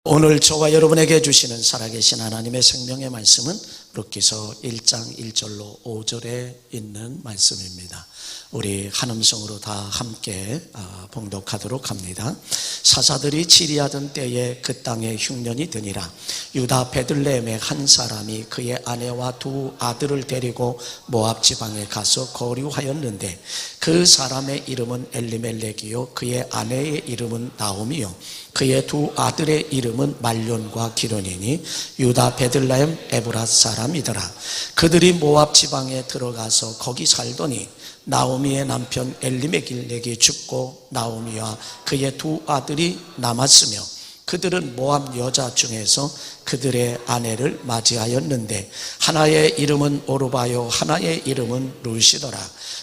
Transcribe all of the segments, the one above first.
오늘 저와 여러분에게 주시는 살아계신 하나님의 생명의 말씀은 룻기서 1장 1절로 5절에 있는 말씀입니다. 우리 한 음성으로 다 함께 봉독하도록 합니다. 사사들이 치리하던 때에 그 땅에 흉년이 드니라. 유다 베들레헴의 한 사람이 그의 아내와 두 아들을 데리고 모압 지방에 가서 거류하였는데 그 사람의 이름은 엘리멜렉이요 그의 아내의 이름은 나오미요 그의 두 아들의 이름은 말론과 기론이니 유다 베들레헴 에브랏 사람이더라. 그들이 모압 지방에 들어가서 거기 살더니 나오미의 남편 엘리멜렉이 죽고 나오미와 그의 두 아들이 남았으며 그들은 모압 여자 중에서 그들의 아내를 맞이하였는데 하나의 이름은 오르바요 하나의 이름은 룻이더라.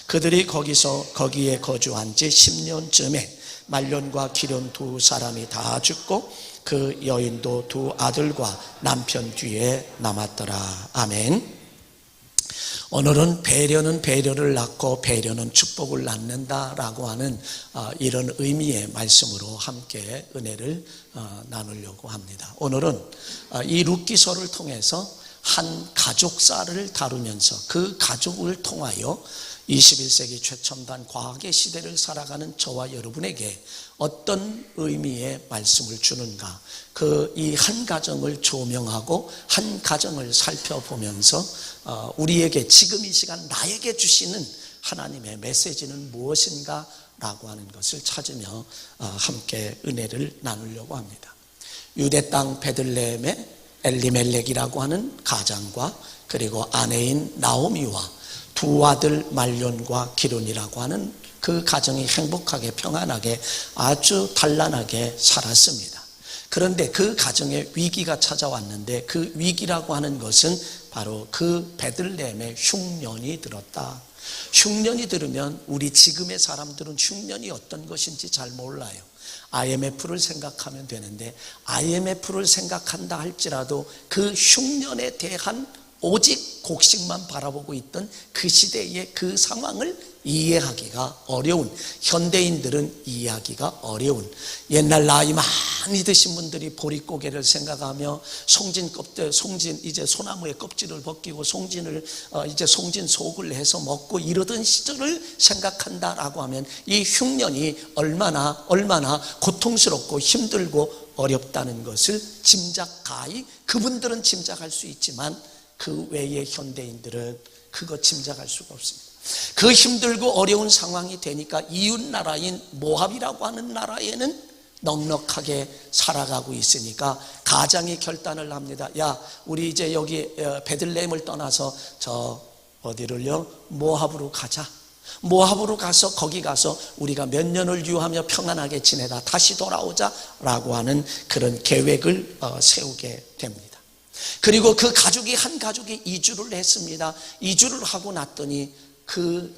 그들이 거기에 거주한 지 10년쯤에 말론과 기론 두 사람이 다 죽고 그 여인도 두 아들과 남편 뒤에 남았더라. 아멘. 오늘은 배려는 배려를 낳고 배려는 축복을 낳는다라고 하는 이런 의미의 말씀으로 함께 은혜를 나누려고 합니다. 오늘은 이 룻기서를 통해서 한 가족사를 다루면서 그 가족을 통하여 21세기 최첨단 과학의 시대를 살아가는 저와 여러분에게 어떤 의미의 말씀을 주는가, 이 한 가정을 조명하고 한 가정을 살펴보면서 우리에게 지금 이 시간 나에게 주시는 하나님의 메시지는 무엇인가 라고 하는 것을 찾으며 함께 은혜를 나누려고 합니다. 유대 땅 베들레헴의 엘리멜렉이라고 하는 가장과 그리고 아내인 나오미와 두 아들 말론과 기론이라고 하는 그 가정이 행복하게 평안하게 아주 단란하게 살았습니다. 그런데 그 가정에 위기가 찾아왔는데 그 위기라고 하는 것은 바로 그 베들레헴에 흉년이 들었다. 흉년이 들으면 우리 지금의 사람들은 흉년이 어떤 것인지 잘 몰라요. IMF를 생각하면 되는데 IMF를 생각한다 할지라도 그 흉년에 대한 오직 곡식만 바라보고 있던 그 시대의 그 상황을 이해하기가 어려운, 현대인들은 이해하기가 어려운, 옛날 나이 많이 드신 분들이 보릿고개를 생각하며 송진 이제 소나무의 껍질을 벗기고 송진 속을 해서 먹고 이러던 시절을 생각한다라고 하면 이 흉년이 얼마나 고통스럽고 힘들고 어렵다는 것을 그분들은 짐작할 수 있지만 그 외의 현대인들은 그거 짐작할 수가 없습니다. 그 힘들고 어려운 상황이 되니까 이웃 나라인 모압이라고 하는 나라에는 넉넉하게 살아가고 있으니까 가장이 결단을 합니다. 야, 우리 이제 여기 베들레헴을 떠나서 모압으로 가자. 모압으로 가서 거기 가서 우리가 몇 년을 유하며 평안하게 지내다 다시 돌아오자라고 하는 그런 계획을 세우게 됩니다. 그리고 그 한 가족이 이주를 했습니다. 이주를 하고 났더니 그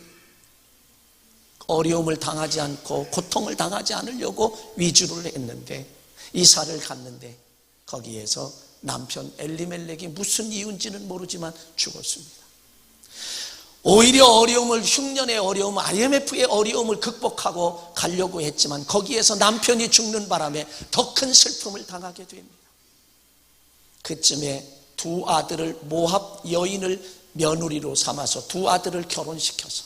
어려움을 당하지 않고 고통을 당하지 않으려고 위주를 했는데 이사를 갔는데 거기에서 남편 엘리멜렉이 무슨 이유인지는 모르지만 죽었습니다. 오히려 흉년의 어려움, IMF의 어려움을 극복하고 가려고 했지만 거기에서 남편이 죽는 바람에 더 큰 슬픔을 당하게 됩니다. 그쯤에 두 아들을 모압 여인을 며느리로 삼아서 두 아들을 결혼시켜서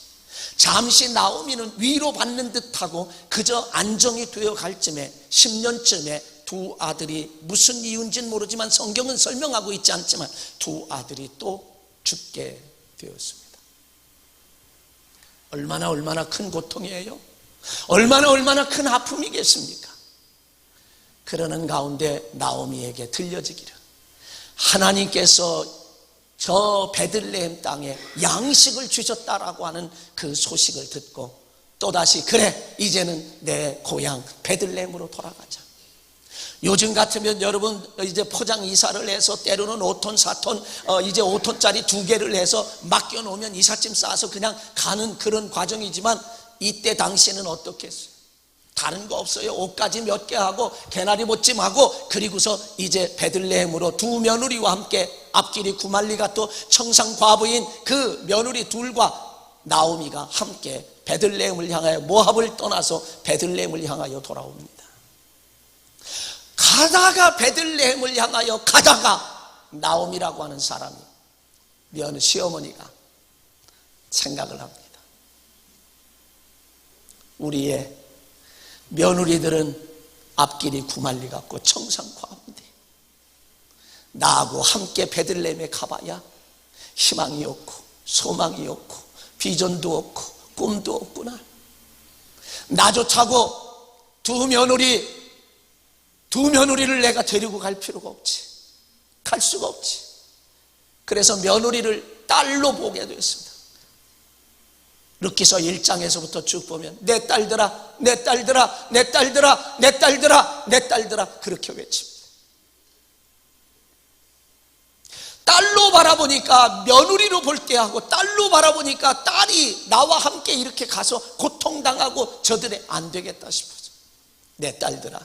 잠시 나오미는 위로받는 듯하고 그저 안정이 되어 갈 쯤에 10년쯤에 두 아들이 무슨 이유인지는 모르지만 성경은 설명하고 있지 않지만 두 아들이 또 죽게 되었습니다. 얼마나 큰 고통이에요? 얼마나 큰 아픔이겠습니까? 그러는 가운데 나오미에게 들려지기를 하나님께서 저 베들레헴 땅에 양식을 주셨다라고 하는 그 소식을 듣고 또다시 그래 이제는 내 고향 베들레헴으로 돌아가자. 요즘 같으면 여러분 이제 포장 이사를 해서 때로는 5톤 4톤 이제 5톤짜리 2개를 해서 맡겨놓으면 이삿짐 싸서 그냥 가는 그런 과정이지만 이때 당시에는 어떻겠어요? 다른 거 없어요. 옷가지 몇 개 하고 개나리 못짐하고 그리고서 이제 베들레헴으로 두 며느리와 함께 앞길이 구말리가 또 청상 과부인 그 며느리 둘과 나오미가 함께 베들레헴을 향하여 모압을 떠나서 베들레헴을 향하여 돌아옵니다. 가다가 베들레헴을 향하여 가다가 나옴이라고 하는 사람이 시어머니가 생각을 합니다. 우리의 며느리들은 앞길이 구말리 같고 청산과한데 나하고 함께 베들레헴에 가봐야 희망이 없고 소망이 없고 비전도 없고 꿈도 없구나. 나조차고 두 며느리를 내가 데리고 갈 필요가 없지. 갈 수가 없지. 그래서 며느리를 딸로 보게 됐습니다. 르키서 1장에서부터 쭉 보면 내 딸들아, 내 딸들아, 내 딸들아, 내 딸들아, 내 딸들아 그렇게 외칩니다. 딸로 바라보니까 며느리로 볼 때하고 딸로 바라보니까 딸이 나와 함께 이렇게 가서 고통당하고 저들이 안 되겠다 싶어서 내 딸들아,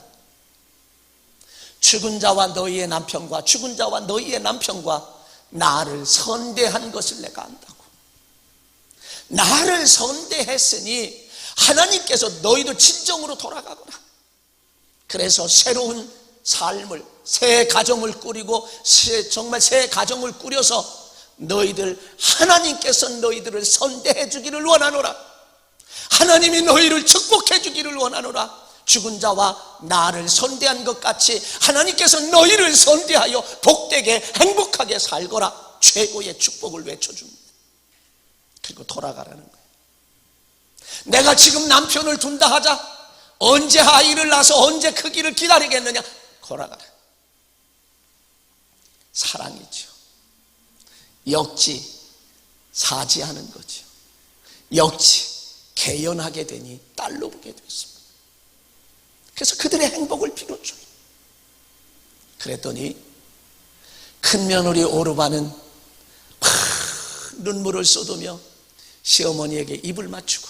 죽은 자와 너희의 남편과 죽은 자와 너희의 남편과 나를 선대한 것을 내가 안다고. 나를 선대했으니 하나님께서 너희도 진정으로 돌아가거라. 그래서 새로운 삶을, 새 가정을 꾸리고 정말 새 가정을 꾸려서 하나님께서 너희들을 선대해 주기를 원하노라. 하나님이 너희를 축복해 주기를 원하노라. 죽은 자와 나를 선대한 것 같이 하나님께서 너희를 선대하여 복되게 행복하게 살거라. 최고의 축복을 외쳐줍니다. 그리고 돌아가라는 거예요. 내가 지금 남편을 둔다 하자. 언제 아이를 낳아서 언제 크기를 기다리겠느냐. 돌아가라. 사랑이죠. 역지 사지하는 거죠. 역지 개연하게 되니 딸로 보게 됐습니다. 그래서 그들의 행복을 빌어줘요. 그랬더니 큰 며느리 오르바는 막 눈물을 쏟으며 시어머니에게 입을 맞추고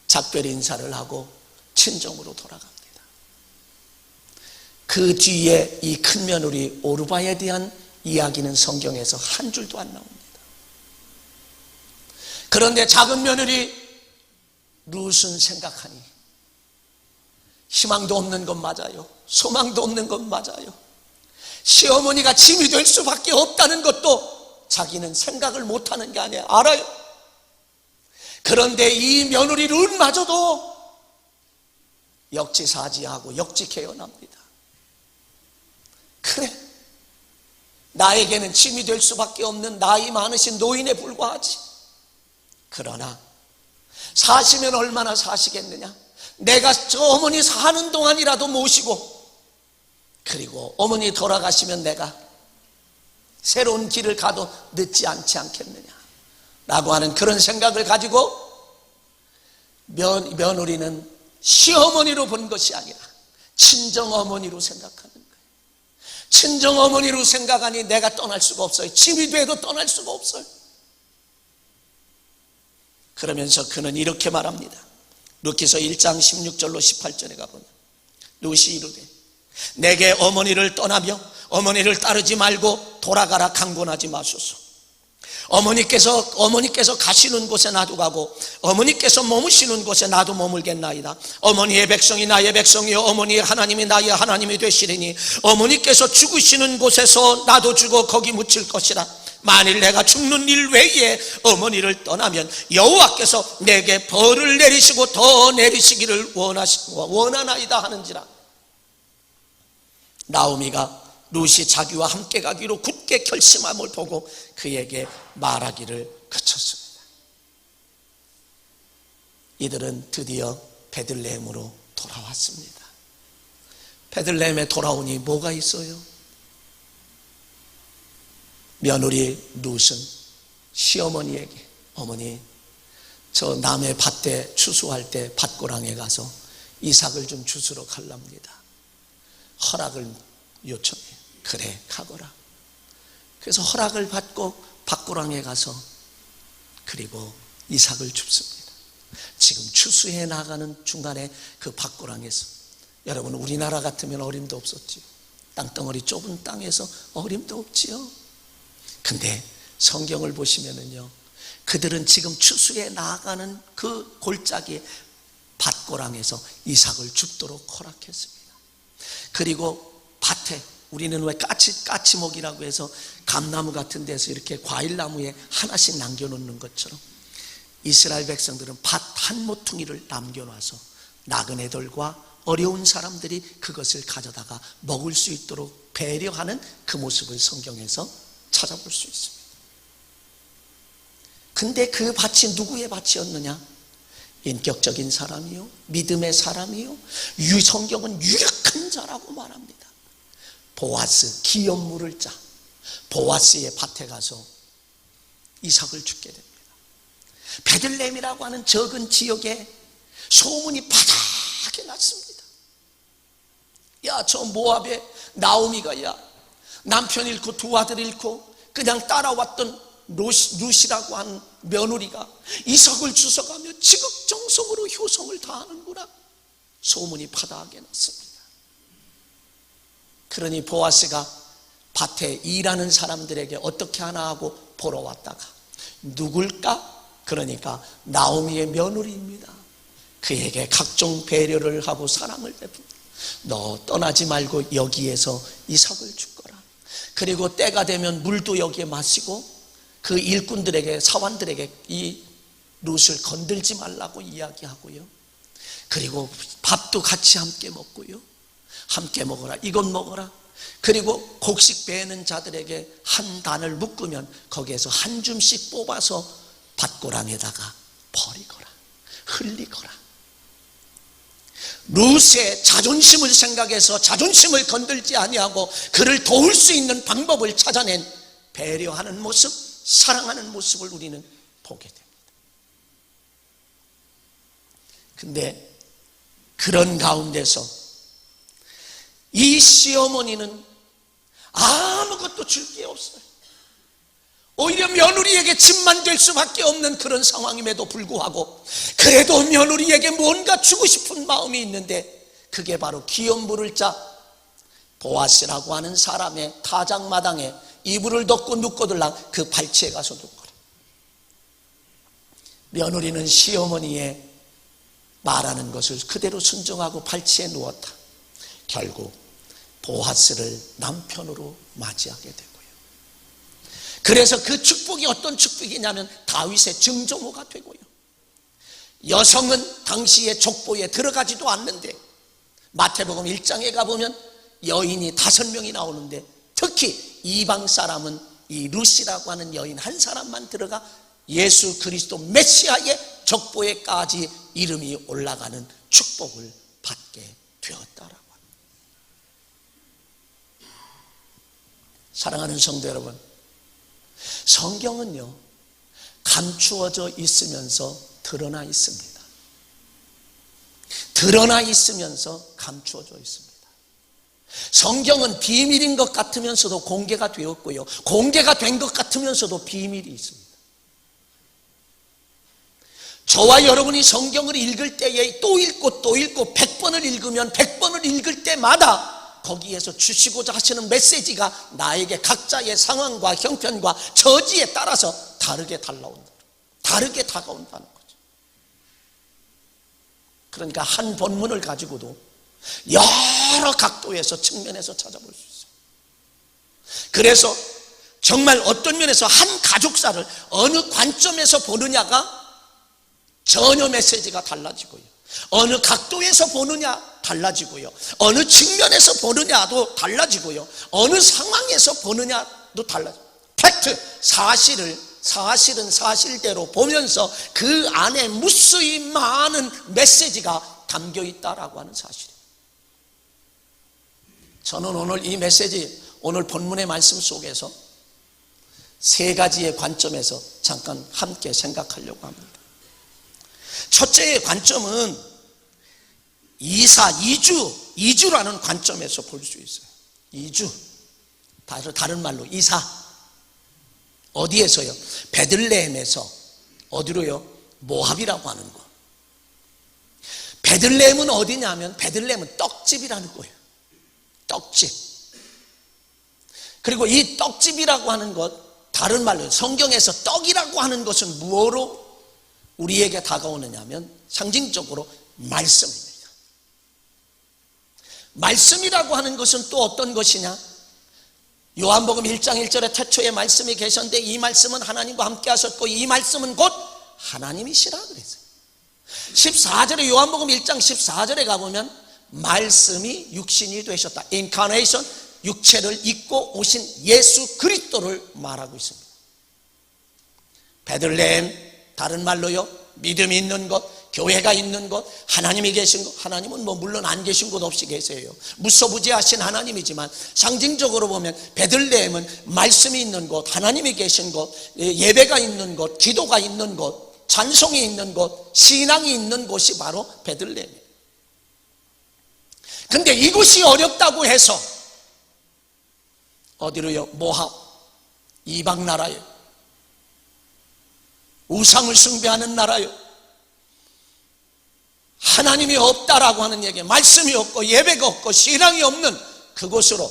작별 인사를 하고 친정으로 돌아갑니다. 그 뒤에 이 큰 며느리 오르바에 대한 이야기는 성경에서 한 줄도 안 나옵니다. 그런데 작은 며느리 룻은 생각하니 희망도 없는 건 맞아요. 소망도 없는 건 맞아요. 시어머니가 짐이 될 수밖에 없다는 것도 자기는 생각을 못하는 게 아니에요. 알아요. 그런데 이 며느리 룻마저도 역지사지하고 역지개연합니다. 그래, 나에게는 짐이 될 수밖에 없는 나이 많으신 노인에 불과하지. 그러나 사시면 얼마나 사시겠느냐. 내가 저 어머니 사는 동안이라도 모시고, 그리고 어머니 돌아가시면 내가 새로운 길을 가도 늦지 않지 않겠느냐 라고 하는 그런 생각을 가지고 며느리는 시어머니로 본 것이 아니라 친정어머니로 생각하는 거예요. 친정어머니로 생각하니 내가 떠날 수가 없어요. 짐이 돼도 떠날 수가 없어요. 그러면서 그는 이렇게 말합니다. 룻기서 1장 16절로 18절에 가보면 룻이 이르되 내게 어머니를 떠나며 어머니를 따르지 말고 돌아가라 강권하지 마소서. 어머니께서 가시는 곳에 나도 가고 어머니께서 머무시는 곳에 나도 머물겠나이다. 어머니의 백성이 나의 백성이요 어머니의 하나님이 나의 하나님이 되시리니 어머니께서 죽으시는 곳에서 나도 죽어 거기 묻힐 것이라. 만일 내가 죽는 일 외에 어머니를 떠나면 여호와께서 내게 벌을 내리시고 더 내리시기를 원하나이다 하는지라. 나오미가 룻이 자기와 함께 가기로 굳게 결심함을 보고 그에게 말하기를 그쳤습니다. 이들은 드디어 베들레헴으로 돌아왔습니다. 베들레헴에 돌아오니 뭐가 있어요? 며느리 룻은 시어머니에게 어머니 저 남의 밭에 추수할 때 밭고랑에 가서 이삭을 좀 주스러 갈랍니다. 허락을 요청해. 그래 가거라. 그래서 허락을 받고 밭고랑에 가서 그리고 이삭을 줍습니다. 지금 추수해 나가는 중간에 그 밭고랑에서 여러분 우리나라 같으면 어림도 없었지요. 땅덩어리 좁은 땅에서 어림도 없지요. 근데 성경을 보시면은요 그들은 지금 추수해 나가는 그 골짜기에 밭고랑에서 이삭을 줍도록 허락했습니다. 그리고 밭에 우리는 왜 까치목이라고 해서 감나무 같은 데서 이렇게 과일나무에 하나씩 남겨놓는 것처럼 이스라엘 백성들은 밭 한 모퉁이를 남겨놔서 나그네들과 어려운 사람들이 그것을 가져다가 먹을 수 있도록 배려하는 그 모습을 성경에서 찾아볼 수 있습니다. 근데 그 밭이 누구의 밭이었느냐? 인격적인 사람이요, 믿음의 사람이요, 성경은 유력한 자라고 말합니다. 보아스, 기업 물을 자 보아스의 밭에 가서 이삭을 죽게 됩니다. 베들레헴이라고 하는 적은 지역에 소문이 바닥에 났습니다. 야, 저 모압의 나오미가 야 남편 잃고 두 아들 잃고 그냥 따라왔던 루시라고 하는 며느리가 이삭을 주워가며 지극정성으로 효성을 다하는구나. 소문이 바닥에 났습니다. 그러니 보아스가 밭에 일하는 사람들에게 어떻게 하나 하고 보러 왔다가 누굴까? 그러니까 나오미의 며느리입니다. 그에게 각종 배려를 하고 사랑을 베푼다. 너 떠나지 말고 여기에서 이삭을 주거라. 그리고 때가 되면 물도 여기에 마시고 그 일꾼들에게 사환들에게 이 룻을 건들지 말라고 이야기하고요. 그리고 밥도 같이 함께 먹고요. 함께 먹어라. 이것 먹어라. 그리고 곡식 베는 자들에게 한 단을 묶으면 거기에서 한 줌씩 뽑아서 밭고랑에다가 버리거라. 흘리거라. 룻의 자존심을 생각해서 자존심을 건들지 아니하고 그를 도울 수 있는 방법을 찾아낸 배려하는 모습, 사랑하는 모습을 우리는 보게 됩니다. 근데 그런 가운데서 이 시어머니는 아무것도 줄 게 없어요. 오히려 며느리에게 짐만 될 수밖에 없는 그런 상황임에도 불구하고 그래도 며느리에게 뭔가 주고 싶은 마음이 있는데 그게 바로 기업 물을 자 보아스라고 하는 사람의 타작마당에 이불을 덮고 눕고들랑 그 발치에 가서 눕거라. 며느리는 시어머니의 말하는 것을 그대로 순종하고 발치에 누웠다. 결국 보아스를 남편으로 맞이하게 되고요. 그래서 그 축복이 어떤 축복이냐면 다윗의 증조모가 되고요. 여성은 당시의 족보에 들어가지도 않는데 마태복음 1장에 가보면 여인이 5명이 나오는데 특히 이방 사람은 이 룻이라고 하는 여인 한 사람만 들어가 예수 그리스도 메시아의 족보에까지 이름이 올라가는 축복을 받게 되었다라고 합니다. 사랑하는 성도 여러분, 성경은요 감추어져 있으면서 드러나 있습니다. 드러나 있으면서 감추어져 있습니다. 성경은 비밀인 것 같으면서도 공개가 되었고요, 공개가 된 것 같으면서도 비밀이 있습니다. 저와 여러분이 성경을 읽을 때에 또 읽고 또 읽고 100번을 읽으면 100번을 읽을 때마다 거기에서 주시고자 하시는 메시지가 나에게 각자의 상황과 형편과 처지에 따라서 다르게 달라온다, 다르게 다가온다는 거죠. 그러니까 한 본문을 가지고도 여러 각도에서 측면에서 찾아볼 수 있어요. 그래서 정말 어떤 면에서 한 가족사를 어느 관점에서 보느냐가 전혀 메시지가 달라지고요, 어느 각도에서 보느냐 달라지고요, 어느 측면에서 보느냐도 달라지고요, 어느 상황에서 보느냐도 달라져요. 팩트, 사실은 사실대로 보면서 그 안에 무수히 많은 메시지가 담겨 있다라고 하는 사실이에요. 저는 오늘 이 메시지, 오늘 본문의 말씀 속에서 3가지의 관점에서 잠깐 함께 생각하려고 합니다. 첫째의 관점은 이주라는 관점에서 볼 수 있어요. 이주, 다른 말로 이사. 어디에서요? 베들레헴에서 어디로요? 모압이라고 하는 거. 베들레헴은 어디냐면 베들레헴은 떡집이라는 거예요. 떡집. 그리고 이 떡집이라고 하는 것, 다른 말로 성경에서 떡이라고 하는 것은 무엇으로 우리에게 다가오느냐 하면 상징적으로 말씀입니다. 말씀이라고 하는 것은 또 어떤 것이냐? 요한복음 1장 1절에 태초에 말씀이 계셨는데 이 말씀은 하나님과 함께 하셨고 이 말씀은 곧 하나님이시라 그랬어요. 14절에 요한복음 1장 14절에 가보면 말씀이 육신이 되셨다. 인카네이션, 육체를 입고 오신 예수 그리스도를 말하고 있습니다. 베들레헴, 다른 말로요, 믿음이 있는 곳, 교회가 있는 곳, 하나님이 계신 곳. 하나님은 물론 안 계신 곳 없이 계세요. 무소부지하신 하나님이지만 상징적으로 보면 베들레헴은 말씀이 있는 곳, 하나님이 계신 곳, 예배가 있는 곳, 기도가 있는 곳, 찬송이 있는 곳, 신앙이 있는 곳이 바로 베들레헴이에요. 근데 이곳이 어렵다고 해서 어디로요? 모압, 이방 나라요, 우상을 숭배하는 나라요, 하나님이 없다라고 하는 얘기, 말씀이 없고 예배가 없고 신앙이 없는 그곳으로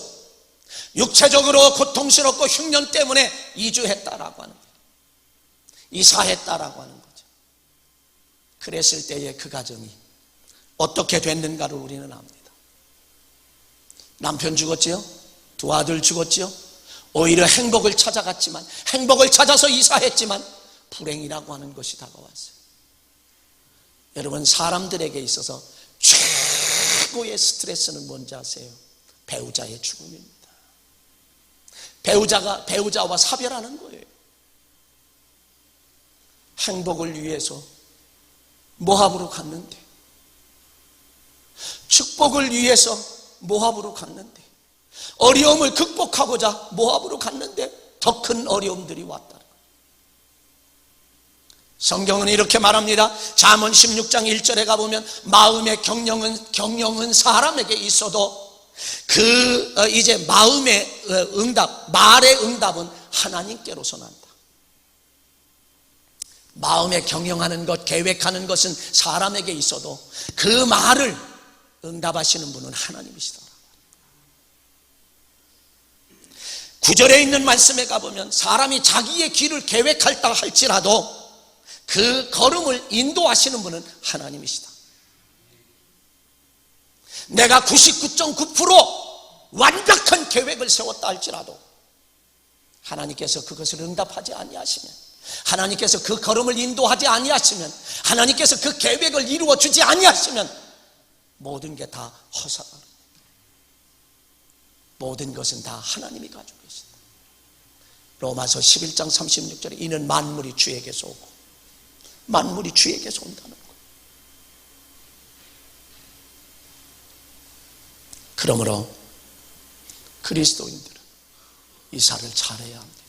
육체적으로 고통스럽고 흉년 때문에 이주했다라고 하는 거예요. 이사했다라고 하는 거죠. 그랬을 때의 그 가정이 어떻게 됐는가를 우리는 압니다. 남편 죽었지요? 두 아들 죽었지요? 오히려 행복을 찾아갔지만, 행복을 찾아서 이사했지만 불행이라고 하는 것이 다가왔어요. 여러분, 사람들에게 있어서 최고의 스트레스는 뭔지 아세요? 배우자의 죽음입니다. 배우자와 사별하는 거예요. 행복을 위해서 모압으로 갔는데, 축복을 위해서 모압으로 갔는데, 어려움을 극복하고자 모압으로 갔는데 더 큰 어려움들이 왔다. 성경은 이렇게 말합니다. 잠언 16장 1절에 가보면 마음의 경영은 사람에게 있어도 이제 마음의 응답, 말의 응답은 하나님께로서 난다. 마음에 경영하는 것, 계획하는 것은 사람에게 있어도 그 말을 응답하시는 분은 하나님이시다. 9절에 있는 말씀에 가보면 사람이 자기의 길을 계획할다 할지라도 그 걸음을 인도하시는 분은 하나님이시다. 내가 99.9% 완벽한 계획을 세웠다 할지라도 하나님께서 그것을 응답하지 아니하시면, 하나님께서 그 걸음을 인도하지 아니하시면, 하나님께서 그 계획을 이루어주지 아니하시면 모든 게 다 허사가, 모든 것은 다 하나님이 가지고 계시다. 로마서 11장 36절에 이는 만물이 주에게서 오고 만물이 주에게서 온다는 거예요. 그러므로 그리스도인들은 이사를 잘해야 합니다.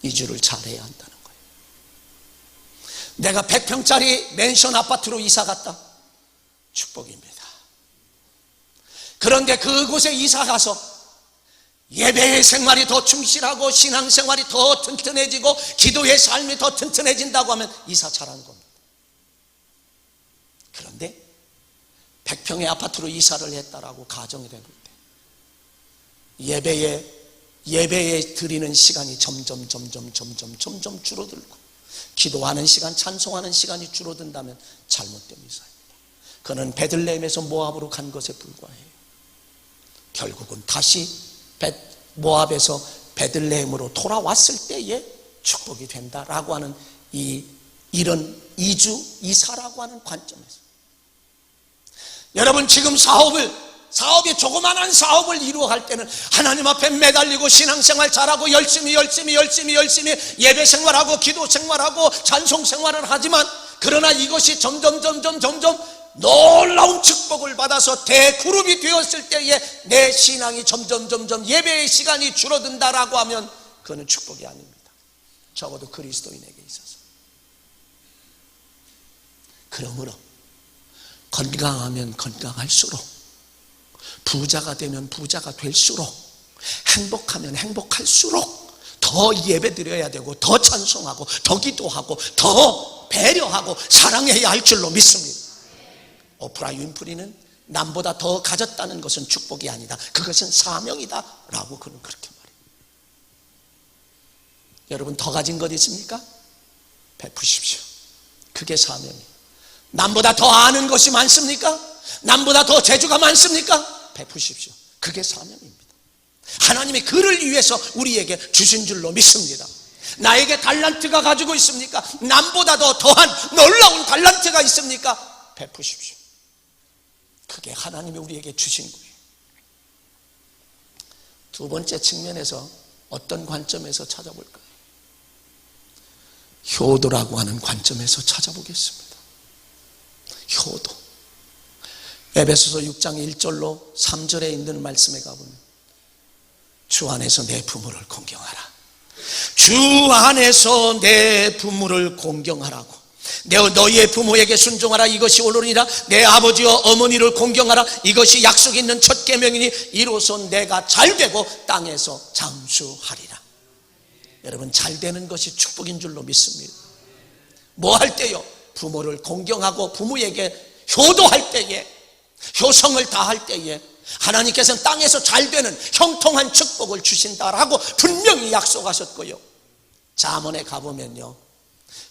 이주를 잘해야 한다는 거예요. 내가 100평짜리 맨션 아파트로 이사 갔다. 축복입니다. 그런데 그곳에 이사 가서 예배의 생활이 더 충실하고 신앙생활이 더 튼튼해지고 기도의 삶이 더 튼튼해진다고 하면 이사 잘한 겁니다. 그런데 100평의 아파트로 이사를 했다라고 가정이 되는 때 예배에 드리는 시간이 점점 줄어들고 기도하는 시간, 찬송하는 시간이 줄어든다면 잘못된 이사입니다. 그는 베들레헴에서 모압으로 간 것에 불과해요. 결국은 다시 모압에서 베들레헴으로 돌아왔을 때에 축복이 된다라고 하는 이런 이사라고 하는 관점에서, 여러분 지금 사업이 조그만한 사업을 이루어갈 때는 하나님 앞에 매달리고 신앙생활 잘하고 열심히 예배 생활하고 기도 생활하고 찬송 생활을 하지만, 그러나 이것이 점점 놀라운 축복을 받아서 대그룹이 되었을 때에 내 신앙이 점점 예배의 시간이 줄어든다라고 하면 그거는 축복이 아닙니다. 적어도 그리스도인에게 있어서. 그러므로 건강하면 건강할수록, 부자가 되면 부자가 될수록, 행복하면 행복할수록 더 예배드려야 되고 더 찬송하고 더 기도하고 더 배려하고 사랑해야 할 줄로 믿습니다. 오프라 윈프리는 남보다 더 가졌다는 것은 축복이 아니다, 그것은 사명이다 라고 그는 그렇게 말해요. 여러분 더 가진 것 있습니까? 베푸십시오. 그게 사명이에요. 남보다 더 아는 것이 많습니까? 남보다 더 재주가 많습니까? 베푸십시오. 그게 사명입니다. 하나님이 그를 위해서 우리에게 주신 줄로 믿습니다. 나에게 달란트가 가지고 있습니까? 남보다 더 더한 놀라운 달란트가 있습니까? 베푸십시오. 그게 하나님이 우리에게 주신 거예요. 두 번째 측면에서 어떤 관점에서 찾아볼까요? 효도라고 하는 관점에서 찾아보겠습니다. 효도. 에베소서 6장 1절로 3절에 있는 말씀에 가보면 주 안에서 내 부모를 공경하라. 주 안에서 내 부모를 공경하라고. 너희의 부모에게 순종하라. 이것이 옳으니라. 내 아버지와 어머니를 공경하라. 이것이 약속 있는 첫 계명이니 이로써 내가 잘되고 땅에서 장수하리라. 여러분, 잘되는 것이 축복인 줄로 믿습니다. 뭐 할 때요? 부모를 공경하고 부모에게 효도할 때에, 효성을 다할 때에 하나님께서는 땅에서 잘되는 형통한 축복을 주신다라고 분명히 약속하셨고요. 잠언에 가보면요,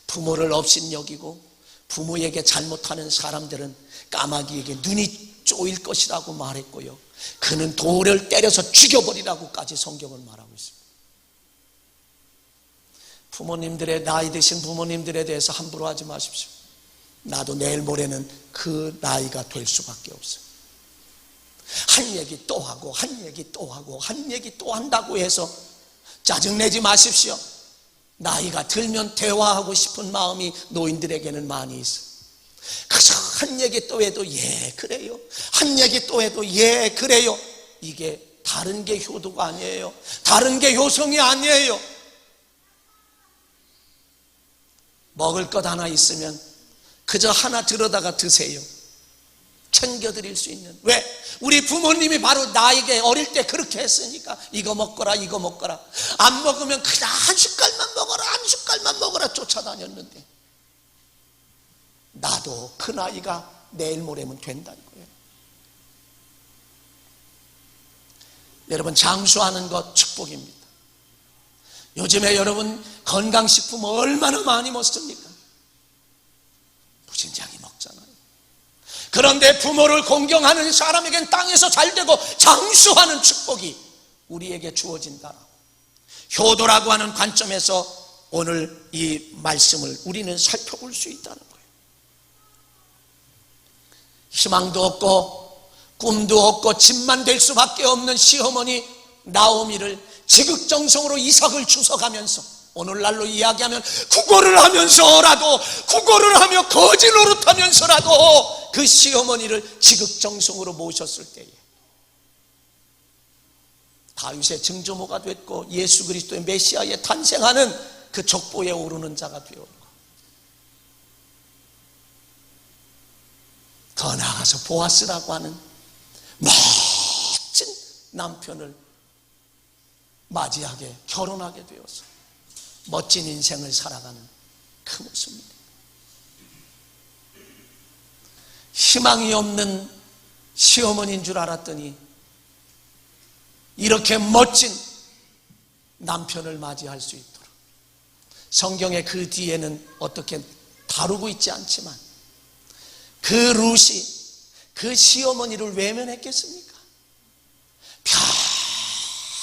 부모를 업신여기고 부모에게 잘못하는 사람들은 까마귀에게 눈이 쪼일 것이라고 말했고요, 그는 돌을 때려서 죽여버리라고까지 성경은 말하고 있습니다. 부모님들의, 나이 드신 부모님들에 대해서 함부로 하지 마십시오. 나도 내일 모레는 그 나이가 될 수밖에 없어요. 한 얘기 또 하고 한 얘기 또 하고 한 얘기 또 한다고 해서 짜증내지 마십시오. 나이가 들면 대화하고 싶은 마음이 노인들에게는 많이 있어요. 그래서 한 얘기 또 해도 예 그래요, 한 얘기 또 해도 예 그래요. 이게 다른 게 효도가 아니에요. 다른 게 효성이 아니에요. 먹을 것 하나 있으면 그저 하나 들어다가 드세요. 챙겨드릴 수 있는. 왜? 우리 부모님이 바로 나에게 어릴 때 그렇게 했으니까. 이거 먹거라, 이거 먹거라. 안 먹으면 그냥 한 숟갈만 먹어라, 한 숟갈만 먹어라 쫓아다녔는데, 나도 그 나이가 내일 모레면 된다는 거예요. 여러분, 장수하는 것 축복입니다. 요즘에 여러분 건강식품 얼마나 많이 먹습니까? 무진장이 먹잖아요. 그런데 부모를 공경하는 사람에겐 땅에서 잘되고 장수하는 축복이 우리에게 주어진다라고. 효도라고 하는 관점에서 오늘 이 말씀을 우리는 살펴볼 수 있다는 거예요. 희망도 없고 꿈도 없고 집만 될 수밖에 없는 시어머니 나오미를 지극정성으로 이삭을 주워가면서, 오늘날로 이야기하면 구걸을 하면서라도, 구걸을 하며 거지 노릇하면서라도 그 시어머니를 지극정성으로 모셨을 때에 다윗의 증조모가 됐고 예수 그리스도의 메시아에 탄생하는 그 족보에 오르는 자가 되었고, 더 나아가서 보아스라고 하는 멋진 남편을 맞이하게, 결혼하게 되어서 멋진 인생을 살아가는 그 모습입니다. 희망이 없는 시어머니인 줄 알았더니 이렇게 멋진 남편을 맞이할 수 있도록, 성경의 그 뒤에는 어떻게 다루고 있지 않지만 그 룻이 그 시어머니를 외면했겠습니까?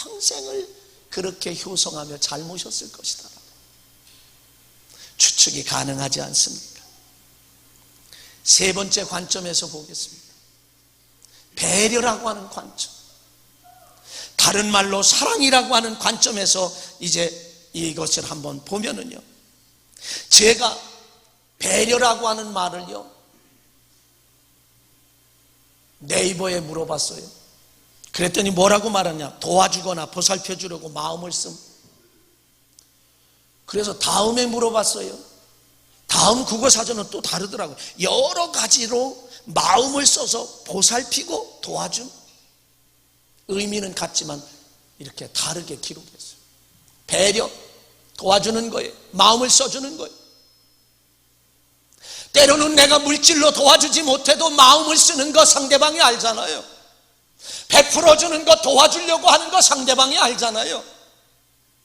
평생을 그렇게 효성하며 잘 모셨을 것이다. 추측이 가능하지 않습니까? 세 번째 관점에서 보겠습니다. 배려라고 하는 관점, 다른 말로 사랑이라고 하는 관점에서 이제 이것을 한번 보면은요, 제가 배려라고 하는 말을요 네이버에 물어봤어요. 그랬더니 뭐라고 말하냐, 도와주거나 보살펴주려고 마음을 씀. 그래서 다음에 물어봤어요. 다음 국어사전은 또 다르더라고요. 여러 가지로 마음을 써서 보살피고 도와줌, 의미는 같지만 이렇게 다르게 기록했어요. 배려, 도와주는 거예요. 마음을 써주는 거예요. 때로는 내가 물질로 도와주지 못해도 마음을 쓰는 거 상대방이 알잖아요. 베풀어주는 거, 도와주려고 하는 거 상대방이 알잖아요.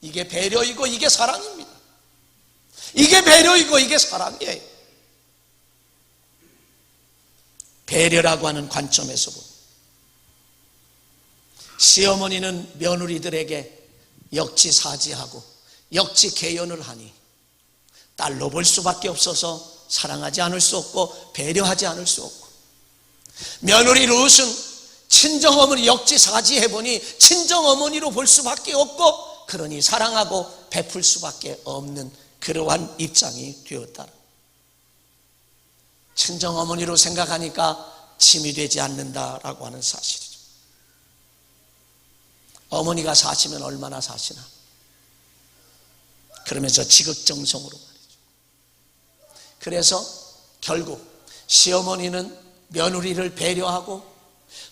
이게 배려이고 이게 사랑입니다. 이게 배려이고 이게 사랑이에요. 배려라고 하는 관점에서 보면 시어머니는 며느리들에게 역지사지하고 역지개연을 하니 딸로 볼 수밖에 없어서 사랑하지 않을 수 없고 배려하지 않을 수 없고, 며느리 룻은 친정어머니 역지사지해보니 친정어머니로 볼 수밖에 없고, 그러니 사랑하고 베풀 수밖에 없는 그러한 입장이 되었다. 친정어머니로 생각하니까 짐이 되지 않는다라고 하는 사실이죠. 어머니가 사시면 얼마나 사시나, 그러면서 지극정성으로 말이죠. 그래서 결국 시어머니는 며느리를 배려하고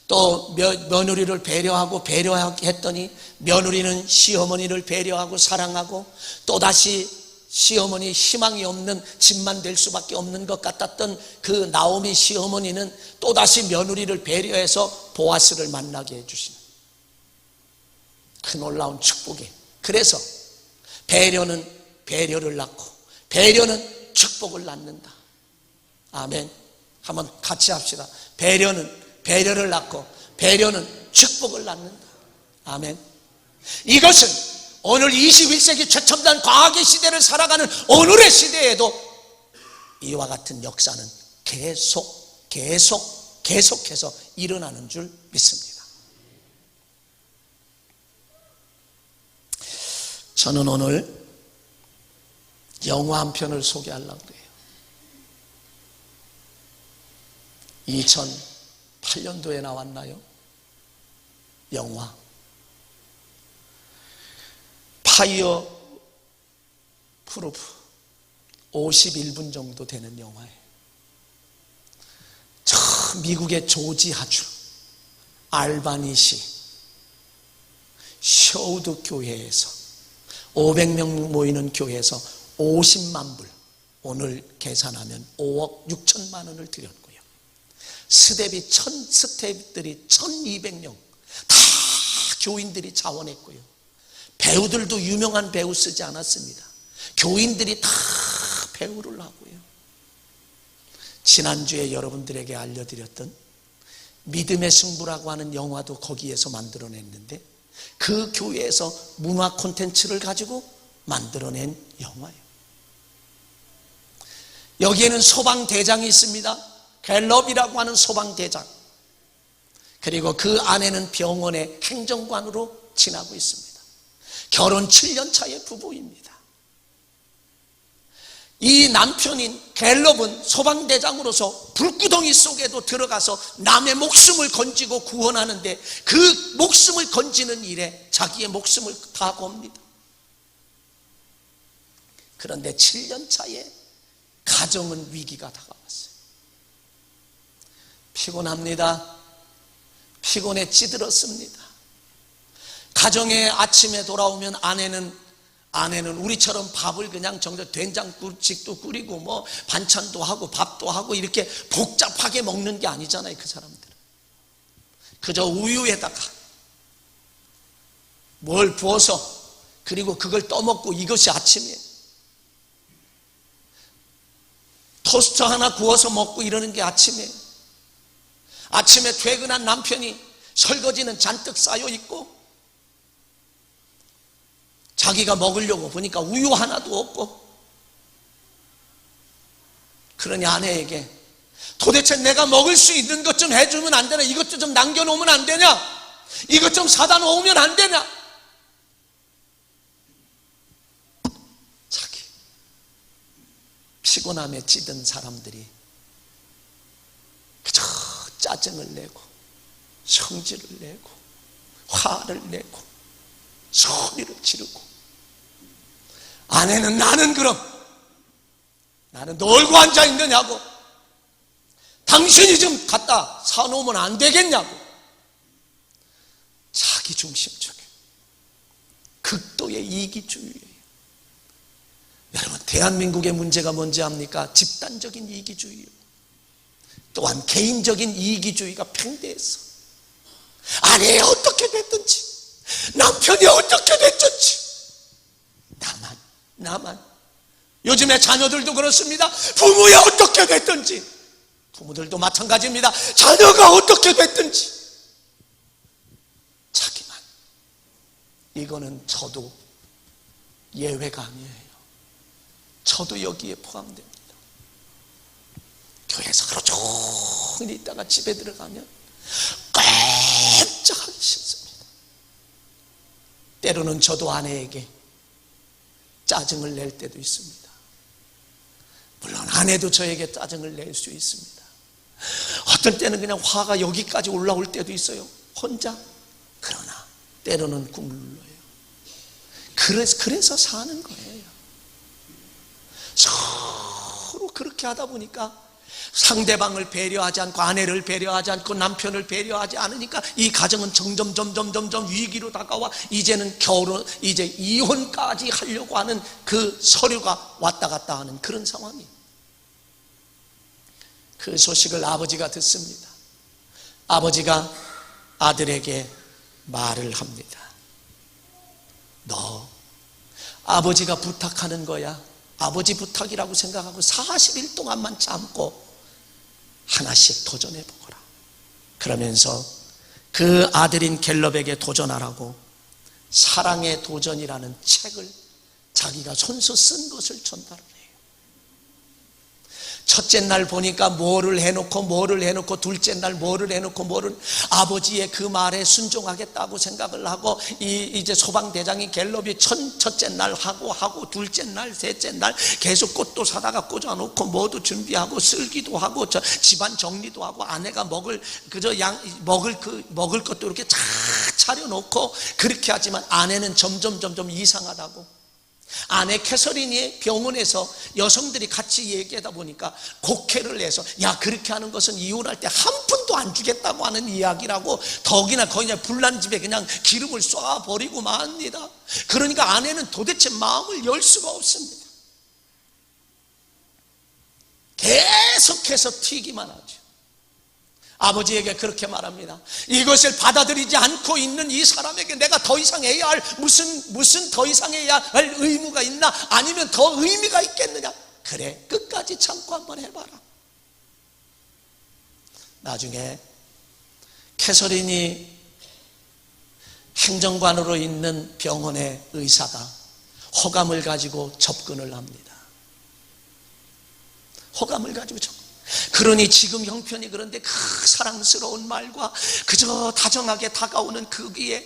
또 며느리를 배려했더니 며느리는 시어머니를 배려하고 사랑하고, 또다시 시어머니 희망이 없는 집만 될 수밖에 없는 것 같았던 그 나오미 시어머니는 또다시 며느리를 배려해서 보아스를 만나게 해주시는 그 놀라운 축복이. 그래서 배려는 배려를 낳고 배려는 축복을 낳는다. 아멘. 한번 같이 합시다. 배려는 배려를 낳고 배려는 축복을 낳는다. 아멘. 이것은 오늘 21세기 최첨단 과학의 시대를 살아가는 오늘의 시대에도 이와 같은 역사는 계속해서 일어나는 줄 믿습니다. 저는 오늘 영화 한 편을 소개하려고 해요. 2008년도에 나왔나요? 영화 파이어 프루프, 51분 정도 되는 영화예요. 저 미국의 조지아주 알바니시 쇼우드 교회에서 500명 모이는 교회에서 50만 불, 오늘 계산하면 5억 6천만 원을 드렸고요. 스텝들이 1200명 다 교인들이 자원했고요. 배우들도 유명한 배우 쓰지 않았습니다. 교인들이 다 배우를 하고요. 지난주에 여러분들에게 알려드렸던 믿음의 승부라고 하는 영화도 거기에서 만들어냈는데, 그 교회에서 문화 콘텐츠를 가지고 만들어낸 영화예요. 여기에는 소방대장이 있습니다. 갤럽이라고 하는 소방대장. 그리고 그 아내는 병원의 행정관으로 지나고 있습니다. 결혼 7년 차의 부부입니다. 이 남편인 갤럽은 소방대장으로서 불구덩이 속에도 들어가서 남의 목숨을 건지고 구원하는데, 그 목숨을 건지는 일에 자기의 목숨을 다 겁니다. 그런데 7년 차에 가정은 위기가 다가왔어요. 피곤합니다. 피곤에 찌들었습니다. 가정에 아침에 돌아오면 아내는 우리처럼 밥을 그냥 된장국도 끓이고 뭐 반찬도 하고 밥도 하고 이렇게 복잡하게 먹는 게 아니잖아요. 그 사람들은 그저 우유에다가 뭘 부어서 그리고 그걸 떠먹고, 이것이 아침이에요. 토스트 하나 구워서 먹고 이러는 게 아침이에요. 아침에 퇴근한 남편이 설거지는 잔뜩 쌓여 있고, 자기가 먹으려고 보니까 우유 하나도 없고, 그러니 아내에게 도대체 내가 먹을 수 있는 것 좀 해주면 안 되냐? 이것 좀 남겨놓으면 안 되냐? 이것 좀 사다 놓으면 안 되냐? 자기 피곤함에 찌든 사람들이 그저 짜증을 내고 성질을 내고 화를 내고 소리를 지르고, 아내는 나는 놀고 앉아 있느냐고, 당신이 좀 갖다 사놓으면 안 되겠냐고, 자기 중심적인 극도의 이기주의예요. 여러분, 대한민국의 문제가 뭔지 압니까? 집단적인 이기주의예요. 또한 개인적인 이기주의가 팽배해서 아내 어떻게 됐든지, 남편이 어떻게 됐든지 나만. 요즘에 자녀들도 그렇습니다. 부모야 어떻게 됐든지 부모들도 마찬가지입니다. 자녀가 어떻게 됐든지 자기만. 이거는 저도 예외가 아니에요. 저도 여기에 포함됩니다. 교회에서 하루 종일 있다가 집에 들어가면 깜짝하기 싫습니다. 때로는 저도 아내에게 짜증을 낼 때도 있습니다. 물론 아내도 저에게 짜증을 낼 수 있습니다. 어떤 때는 그냥 화가 여기까지 올라올 때도 있어요. 혼자. 그러나 때로는 꾹눌러요. 그래서 사는 거예요. 서로 그렇게 하다 보니까 상대방을 배려하지 않고 아내를 배려하지 않고 남편을 배려하지 않으니까 이 가정은 점점 위기로 다가와 이제는 이제 이혼까지 하려고 하는 그 서류가 왔다 갔다 하는 그런 상황이에요. 그 소식을 아버지가 듣습니다. 아버지가 아들에게 말을 합니다. 너 아버지가 부탁하는 거야. 아버지 부탁이라고 생각하고 40일 동안만 참고 하나씩 도전해 보거라. 그러면서 그 아들인 갤럽에게 도전하라고 사랑의 도전이라는 책을 자기가 손수 쓴 것을 전달을 해요. 첫째 날 보니까 뭐를 해놓고 둘째 날 뭐를 해놓고 아버지의 그 말에 순종하겠다고 생각을 하고 이제 소방대장인 갤럽이 첫째 날 하고 둘째 날 셋째 날 계속 꽃도 사다가 꽂아놓고 뭐도 준비하고 쓸기도 하고 집안 정리도 하고 아내가 먹을 것도 이렇게 쫙 차려놓고 그렇게 하지만 아내는 점점 이상하다고. 아내 캐서린이 병원에서 여성들이 같이 얘기하다 보니까 곡해를 해서 야 그렇게 하는 것은 이혼할 때 한 푼도 안 주겠다고 하는 이야기라고 더기나 거기 불난 집에 그냥 기름을 쏴버리고 맙니다. 그러니까 아내는 도대체 마음을 열 수가 없습니다. 계속해서 튀기만 하죠. 아버지에게 그렇게 말합니다. 이것을 받아들이지 않고 있는 이 사람에게 내가 더 이상 해야 할 무슨 더 이상 해야 할 의무가 있나? 아니면 더 의미가 있겠느냐? 그래 끝까지 참고 한번 해봐라. 나중에 캐서린이 행정관으로 있는 병원의 의사가 호감을 가지고 접근을 합니다. 호감을 가지고 그러니 지금 형편이 그런데 그 사랑스러운 말과 그저 다정하게 다가오는 그 귀에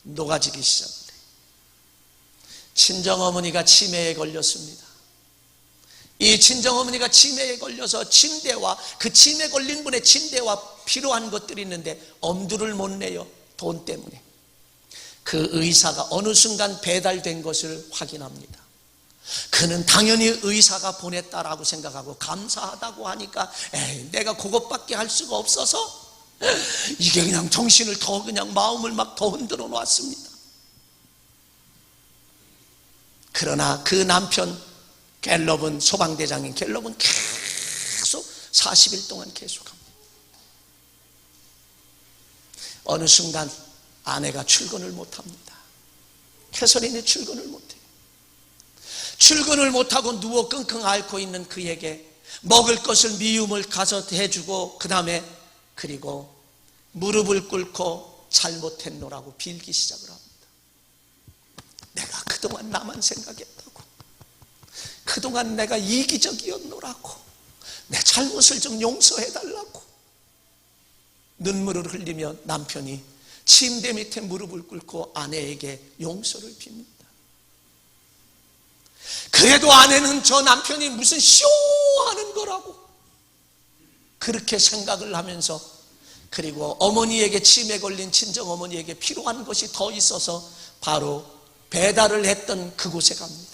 녹아지기 시작해요. 친정어머니가 치매에 걸렸습니다. 이 친정어머니가 치매에 걸려서 침대와 그 치매 걸린 분의 침대와 필요한 것들이 있는데 엄두를 못 내요. 돈 때문에. 그 의사가 어느 순간 배달된 것을 확인합니다. 그는 당연히 의사가 보냈다라고 생각하고 감사하다고 하니까 에이, 내가 그것밖에 할 수가 없어서 이게 그냥 정신을 더 그냥 마음을 막 더 흔들어 놓았습니다. 그러나 그 남편 갤럽은 소방대장인 갤럽은 계속 40일 동안 계속합니다. 어느 순간 아내가 출근을 못합니다. 캐서린이 출근을 못해요. 출근을 못하고 누워 끙끙 앓고 있는 그에게 먹을 것을 미움을 가서 해주고 그리고 무릎을 꿇고 잘못했노라고 빌기 시작을 합니다. 내가 그동안 나만 생각했다고, 그동안 내가 이기적이었노라고, 내 잘못을 좀 용서해달라고 눈물을 흘리며 남편이 침대 밑에 무릎을 꿇고 아내에게 용서를 빕니다. 그래도 아내는 저 남편이 무슨 쇼하는 거라고 그렇게 생각을 하면서 그리고 어머니에게 치매 걸린 친정어머니에게 필요한 것이 더 있어서 바로 배달을 했던 그곳에 갑니다.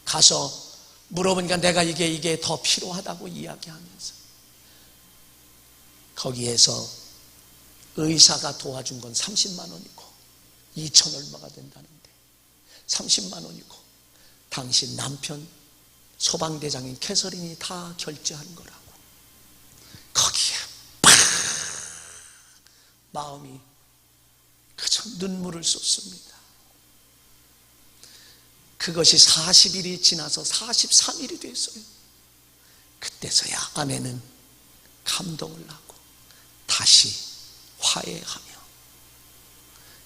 가서 물어보니까 내가 이게 더 필요하다고 이야기하면서 거기에서 의사가 도와준 건 30만 원이고 2천 얼마가 된다는데 30만 원이고 당신 남편 소방대장인 캐서린이 다 결제한 거라고. 거기에 팍 마음이 그저 눈물을 쏟습니다. 그것이 40일이 지나서 43일이 됐어요. 그때서야 아내는 감동을 하고 다시 화해하며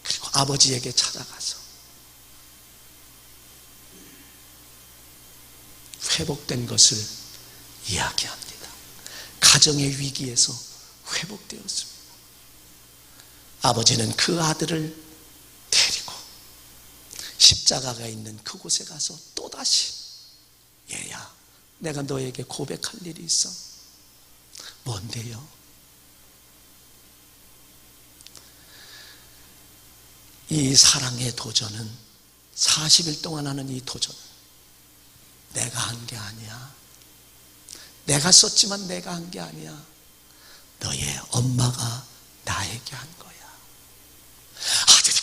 그리고 아버지에게 찾아가서 회복된 것을 이야기합니다. 가정의 위기에서 회복되었습니다. 아버지는 그 아들을 데리고 십자가가 있는 그곳에 가서 또다시 얘야, 내가 너에게 고백할 일이 있어. 뭔데요? 이 사랑의 도전은 40일 동안 하는 이 도전은 내가 한 게 아니야. 내가 썼지만 내가 한 게 아니야. 너의 엄마가 나에게 한 거야. 아들이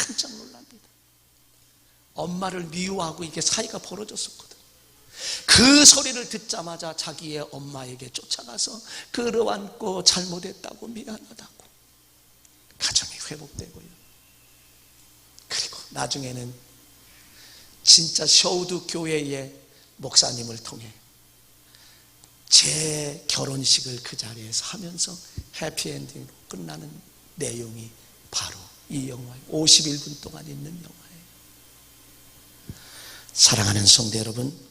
깜짝 놀랍니다. 엄마를 미워하고 이게 사이가 벌어졌었거든. 그 소리를 듣자마자 자기의 엄마에게 쫓아가서 끌어안고 잘못했다고 미안하다고 가정이 회복되고요. 그리고 나중에는 진짜 셔우드 교회의 목사님을 통해 제 결혼식을 그 자리에서 하면서 해피엔딩으로 끝나는 내용이 바로 이 영화예요. 51분 동안 있는 영화예요. 사랑하는 성도 여러분,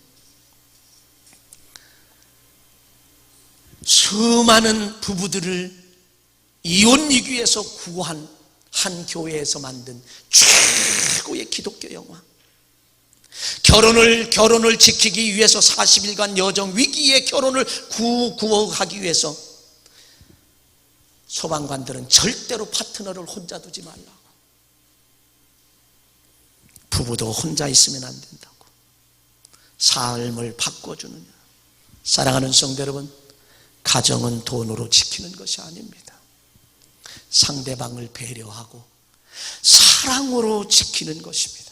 수많은 부부들을 이혼 위기에서 구한 한 교회에서 만든 최고의 기독교 영화. 결혼을 지키기 위해서 40일간 여정 위기의 결혼을 구호하기 위해서 소방관들은 절대로 파트너를 혼자 두지 말라고. 부부도 혼자 있으면 안 된다고. 삶을 바꿔주느냐. 사랑하는 성도 여러분, 가정은 돈으로 지키는 것이 아닙니다. 상대방을 배려하고 사랑으로 지키는 것입니다.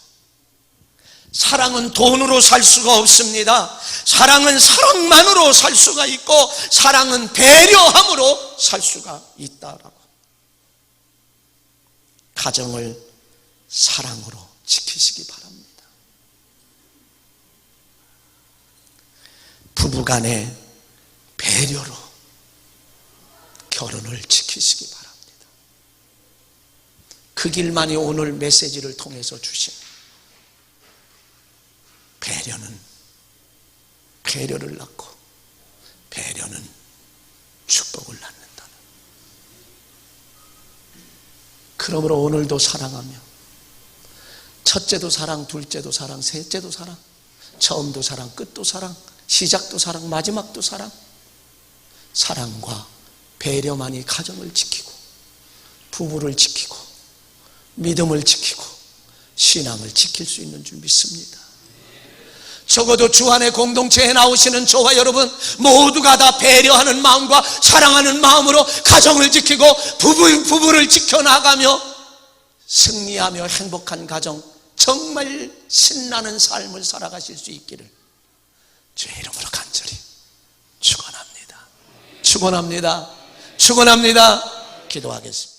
사랑은 돈으로 살 수가 없습니다. 사랑은 사랑만으로 살 수가 있고 사랑은 배려함으로 살 수가 있다라고. 가정을 사랑으로 지키시기 바랍니다. 부부간의 배려로 결혼을 지키시기 바랍니다. 그 길만이 오늘 메시지를 통해서 주신 배려를 낳고 배려는 축복을 낳는다는. 그러므로 오늘도 사랑하며 첫째도 사랑, 둘째도 사랑, 셋째도 사랑, 처음도 사랑, 끝도 사랑, 시작도 사랑, 마지막도 사랑. 사랑과 배려만이 가정을 지키고 부부를 지키고 믿음을 지키고 신앙을 지킬 수 있는 줄 믿습니다. 적어도 주 안의 공동체에 나오시는 저와 여러분 모두가 다 배려하는 마음과 사랑하는 마음으로 가정을 지키고 부부를 지켜나가며 승리하며 행복한 가정, 정말 신나는 삶을 살아가실 수 있기를 주의 이름으로 간절히 축원합니다. 축원합니다. 축원합니다. 기도하겠습니다.